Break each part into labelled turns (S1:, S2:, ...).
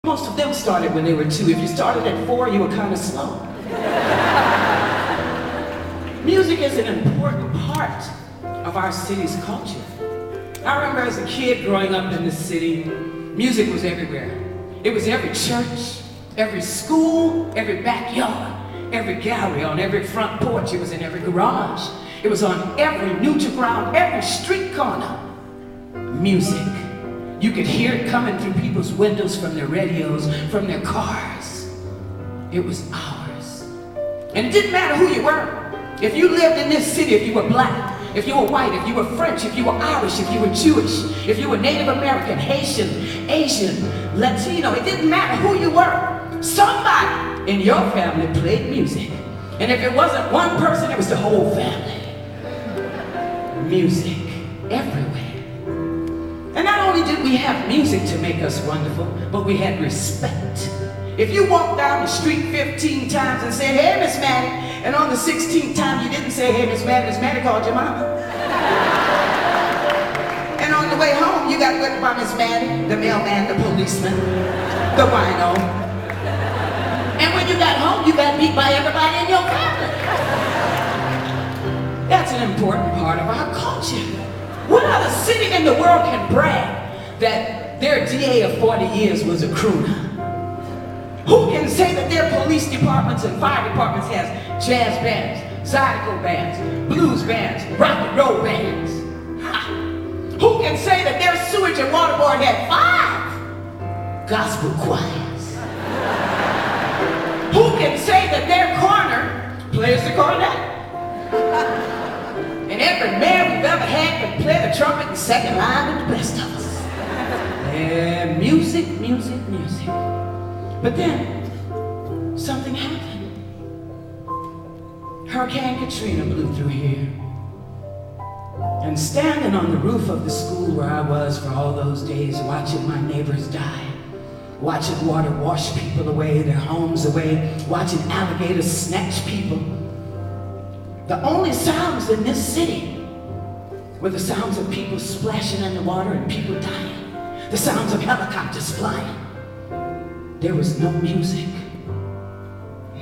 S1: Most of them started when they were 2. If you started at 4, you were kind of slow. Music is an important part of our city's culture. I remember as a kid growing up in the city, music was everywhere. It was every church, every school, every backyard, every gallery, on every front porch. It was in every garage. It was on every neutral ground, every street corner. Music. You could hear it coming through people's windows, from their radios, from their cars. It was ours. And it didn't matter who you were. If you lived in this city, if you were black, if you were white, if you were French, if you were Irish, if you were Jewish, if you were Native American, Haitian, Asian, Latino, it didn't matter who you were. Somebody in your family played music. And if it wasn't one person, it was the whole family. Music everywhere. And not only did we have music to make us wonderful, but we had respect. If you walked down the street 15 times and said, "Hey, Miss Maddie," and on the 16th time you didn't say, "Hey, Miss Maddie called your mama." And on the way home, you got whipped by Miss Maddie, the mailman, the policeman, the wino. And when you got home, you got beat by everybody in your family. That's an important part of our culture. What other city in the world can brag that their DA of 40 years was a crooner? Who can say that their police departments and fire departments has jazz bands, zydeco bands, blues bands, rock and roll bands? Ha. Who can say that their sewage and water board had 5 gospel choirs? Who can say that their coroner plays the cornet? And every mayor we've ever had can play the trumpet and second line with the best of us. And music, music, music. But then, something happened. Hurricane Katrina blew through here. And standing on the roof of the school where I was for all those days, watching my neighbors die, watching water wash people away, their homes away, watching alligators snatch people, the only sounds in this city were the sounds of people splashing in the water and people dying, the sounds of helicopters flying. There was no music.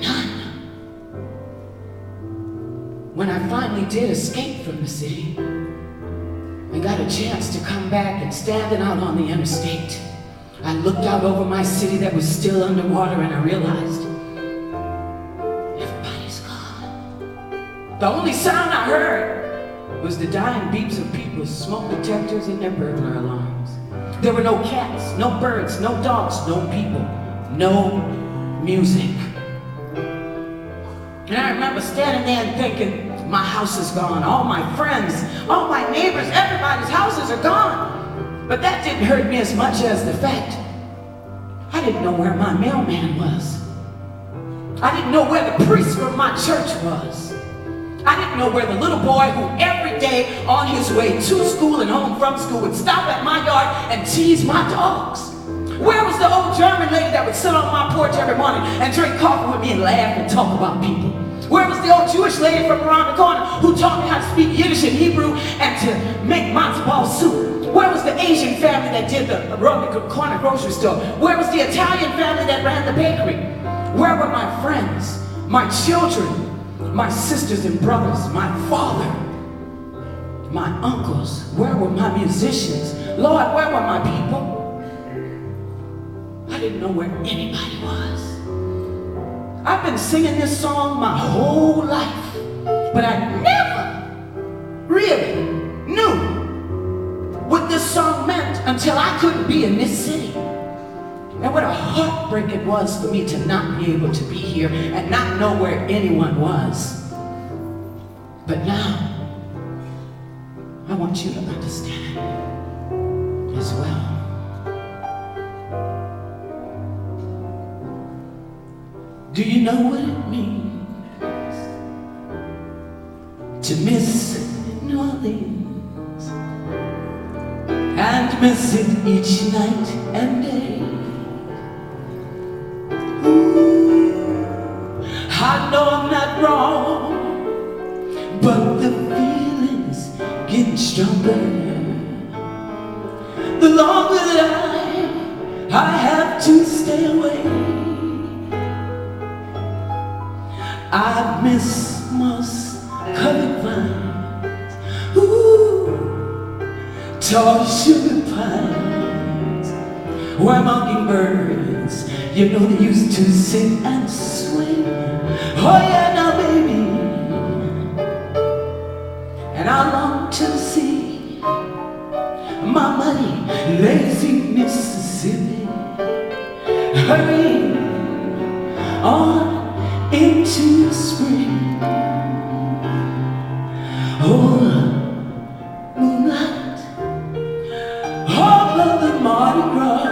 S1: None. When I finally did escape from the city and got a chance to come back, and standing out on the interstate, I looked out over my city that was still underwater, and I realized everybody's gone. The only sound I heard was the dying beeps of people's smoke detectors and their burglar alarms. There were no cats, no birds, no dogs, no people. No music. And I remember standing there and thinking, my house is gone. All my friends, all my neighbors, everybody's houses are gone. But that didn't hurt me as much as the fact I didn't know where my mailman was. I didn't know where the priest from my church was. I didn't know where the little boy who every day on his way to school and home from school would stop at my yard and tease my dogs. Where was the old German lady that would sit on my porch every morning and drink coffee with me and laugh and talk about people? Where was the old Jewish lady from around the corner who taught me how to speak Yiddish and Hebrew and to make matzo ball soup? Where was the Asian family that did the around the corner grocery store? Where was the Italian family that ran the bakery? Where were my friends, my children, my sisters and brothers, my father, my uncles? Where were my musicians? Lord, where were my people? I didn't know where anybody was. I've been singing this song my whole life, but I never really knew what this song meant until I couldn't be in this city. And what a heartbreak it was for me to not be able to be here and not know where anyone was. But now, I want you to understand as well. Do you know what it means to miss New Orleans and miss it each night and day? Ooh, I know I'm not wrong, but the feeling's getting stronger. The longer that I have to stay. miss moss-colored vines, ooh, tall sugar pines, where mockingbirds, you know, they used to sit and swing. Oh yeah, now baby, and I long to see my muddy, lazy Mississippi hurrying on into the spring. Oh, moonlight, all of the Mardi Gras,